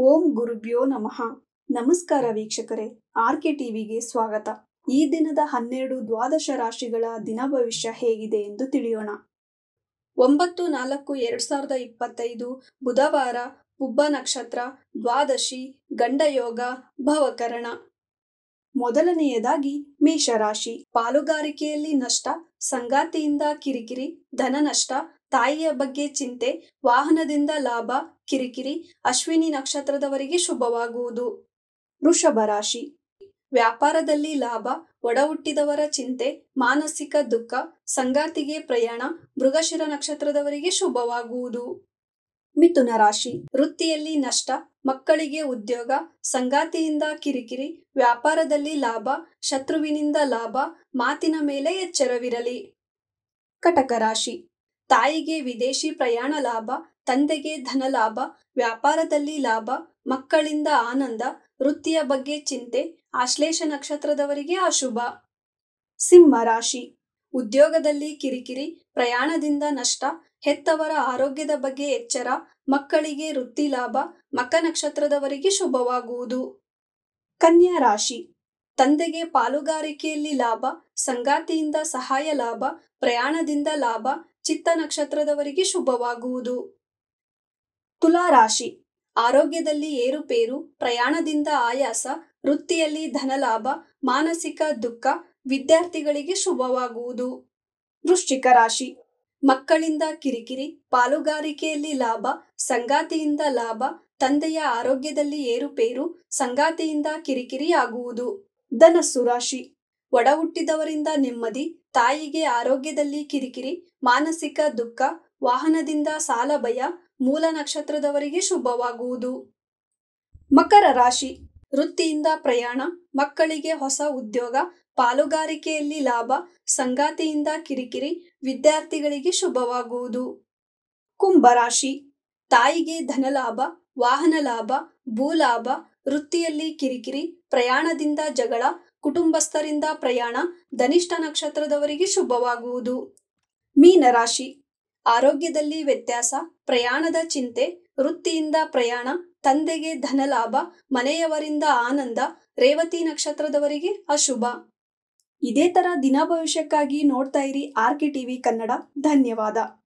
ಓಂ ಗುರುಭ್ಯೋ ನಮಃ. ನಮಸ್ಕಾರ ವೀಕ್ಷಕರೇ, ಆರ್ಕೆ ಟಿವಿಗೆ ಸ್ವಾಗತ. ಈ ದಿನದ 12 ದ್ವಾದಶ ರಾಶಿಗಳ ದಿನ ಭವಿಷ್ಯ ಹೇಗಿದೆ ಎಂದು ತಿಳಿಯೋಣ. 9-4-2025 ಬುಧವಾರ, ಪುಬ್ಬ ನಕ್ಷತ್ರ, ದ್ವಾದಶಿ, ಗಂಡಯೋಗ, ಭವಕರಣ. ಮೊದಲನೆಯದಾಗಿ ಮೇಷರಾಶಿ. ಪಾಲುಗಾರಿಕೆಯಲ್ಲಿ ನಷ್ಟ, ಸಂಗಾತಿಯಿಂದ ಕಿರಿಕಿರಿ, ಧನ ನಷ್ಟ, ತಾಯಿಯ ಬಗ್ಗೆ ಚಿಂತೆ, ವಾಹನದಿಂದ ಲಾಭ, ಕಿರಿಕಿರಿ. ಅಶ್ವಿನಿ ನಕ್ಷತ್ರದವರಿಗೆ ಶುಭವಾಗುವುದು. ವೃಷಭ ರಾಶಿ. ವ್ಯಾಪಾರದಲ್ಲಿ ಲಾಭ, ಒಡ ಹುಟ್ಟಿದವರ ಚಿಂತೆ, ಮಾನಸಿಕ ದುಃಖ, ಸಂಗಾತಿಗೆ ಪ್ರಯಾಣ. ಮೃಗಶಿರ ನಕ್ಷತ್ರದವರಿಗೆ ಶುಭವಾಗುವುದು. ಮಿಥುನ ರಾಶಿ. ವೃತ್ತಿಯಲ್ಲಿ ನಷ್ಟ, ಮಕ್ಕಳಿಗೆ ಉದ್ಯೋಗ, ಸಂಗಾತಿಯಿಂದ ಕಿರಿಕಿರಿ, ವ್ಯಾಪಾರದಲ್ಲಿ ಲಾಭ, ಶತ್ರುವಿನಿಂದ ಲಾಭ, ಮಾತಿನ ಮೇಲೆ ಎಚ್ಚರವಿರಲಿ. ಕಟಕ ರಾಶಿ. ತಾಯಿಗೆ ವಿದೇಶಿ ಪ್ರಯಾಣ ಲಾಭ, ತಂದೆಗೆ ಧನ ಲಾಭ, ವ್ಯಾಪಾರದಲ್ಲಿ ಲಾಭ, ಮಕ್ಕಳಿಂದ ಆನಂದ, ವೃತ್ತಿಯ ಬಗ್ಗೆ ಚಿಂತೆ. ಆಶ್ಲೇಷ ನಕ್ಷತ್ರದವರಿಗೆ ಅಶುಭ. ಸಿಂಹ ರಾಶಿ. ಉದ್ಯೋಗದಲ್ಲಿ ಕಿರಿಕಿರಿ, ಪ್ರಯಾಣದಿಂದ ನಷ್ಟ, ಹೆತ್ತವರ ಆರೋಗ್ಯದ ಬಗ್ಗೆ ಎಚ್ಚರ, ಮಕ್ಕಳಿಗೆ ವೃತ್ತಿ ಲಾಭ, ಮಕ ನಕ್ಷತ್ರದವರಿಗೆ ಶುಭವಾಗುವುದು. ಕನ್ಯಾ ರಾಶಿ. ತಂದೆಗೆ ಪಾಲುಗಾರಿಕೆಯಲ್ಲಿ ಲಾಭ, ಸಂಗಾತಿಯಿಂದ ಸಹಾಯ ಲಾಭ, ಪ್ರಯಾಣದಿಂದ ಲಾಭ, ಚಿತ್ತ ನಕ್ಷತ್ರದವರಿಗೆ ಶುಭವಾಗುವುದು. ತುಲಾ ರಾಶಿ. ಆರೋಗ್ಯದಲ್ಲಿ ಏರುಪೇರು, ಪ್ರಯಾಣದಿಂದ ಆಯಾಸ, ವೃತ್ತಿಯಲ್ಲಿ ಧನಲಾಭ, ಮಾನಸಿಕ ದುಃಖ, ವಿದ್ಯಾರ್ಥಿಗಳಿಗೆ ಶುಭವಾಗುವುದು. ವೃಶ್ಚಿಕ ರಾಶಿ. ಮಕ್ಕಳಿಂದ ಕಿರಿಕಿರಿ, ಪಾಲುಗಾರಿಕೆಯಲ್ಲಿ ಲಾಭ, ಸಂಗಾತಿಯಿಂದ ಲಾಭ, ತಂದೆಯ ಆರೋಗ್ಯದಲ್ಲಿ ಏರುಪೇರು, ಸಂಗಾತಿಯಿಂದ ಕಿರಿಕಿರಿ ಆಗುವುದು. ಧನಸ್ಸು ರಾಶಿ. ಒಡ ಹುಟ್ಟಿದವರಿಂದ ನೆಮ್ಮದಿ, ತಾಯಿಗೆ ಆರೋಗ್ಯದಲ್ಲಿ ಕಿರಿಕಿರಿ, ಮಾನಸಿಕ ದುಃಖ, ವಾಹನದಿಂದ ಸಾಲ ಭಯ, ಮೂಲ ನಕ್ಷತ್ರದವರಿಗೆ ಶುಭವಾಗುವುದು. ಮಕರ ರಾಶಿ. ವೃತ್ತಿಯಿಂದ ಪ್ರಯಾಣ, ಮಕ್ಕಳಿಗೆ ಹೊಸ ಉದ್ಯೋಗ, ಪಾಲುಗಾರಿಕೆಯಲ್ಲಿ ಲಾಭ, ಸಂಗಾತಿಯಿಂದ ಕಿರಿಕಿರಿ, ವಿದ್ಯಾರ್ಥಿಗಳಿಗೆ ಶುಭವಾಗುವುದು. ಕುಂಭ ರಾಶಿ. ತಾಯಿಗೆ ಧನಲಾಭ, ವಾಹನ ಲಾಭ, ಭೂಲಾಭ, ವೃತ್ತಿಯಲ್ಲಿ ಕಿರಿಕಿರಿ, ಪ್ರಯಾಣದಿಂದ ಜಗಳ, ಕುಟುಂಬಸ್ಥರಿಂದ ಪ್ರಯಾಣ, ಧನಿಷ್ಠ ನಕ್ಷತ್ರದವರಿಗೆ ಶುಭವಾಗುವುದು. ಮೀನರಾಶಿ. ಆರೋಗ್ಯದಲ್ಲಿ ವ್ಯತ್ಯಾಸ, ಪ್ರಯಾಣದ ಚಿಂತೆ, ವೃತ್ತಿಯಿಂದ ಪ್ರಯಾಣ, ತಂದೆಗೆ ಧನಲಾಭ, ಮನೆಯವರಿಂದ ಆನಂದ, ರೇವತಿ ನಕ್ಷತ್ರದವರಿಗೆ ಅಶುಭ. ಇದೇ ತರ ದಿನ ಭವಿಷ್ಯಕ್ಕಾಗಿ ನೋಡ್ತಾ ಇರಿ ಆರ್ಕೆ ಟಿವಿ ಕನ್ನಡ. ಧನ್ಯವಾದ.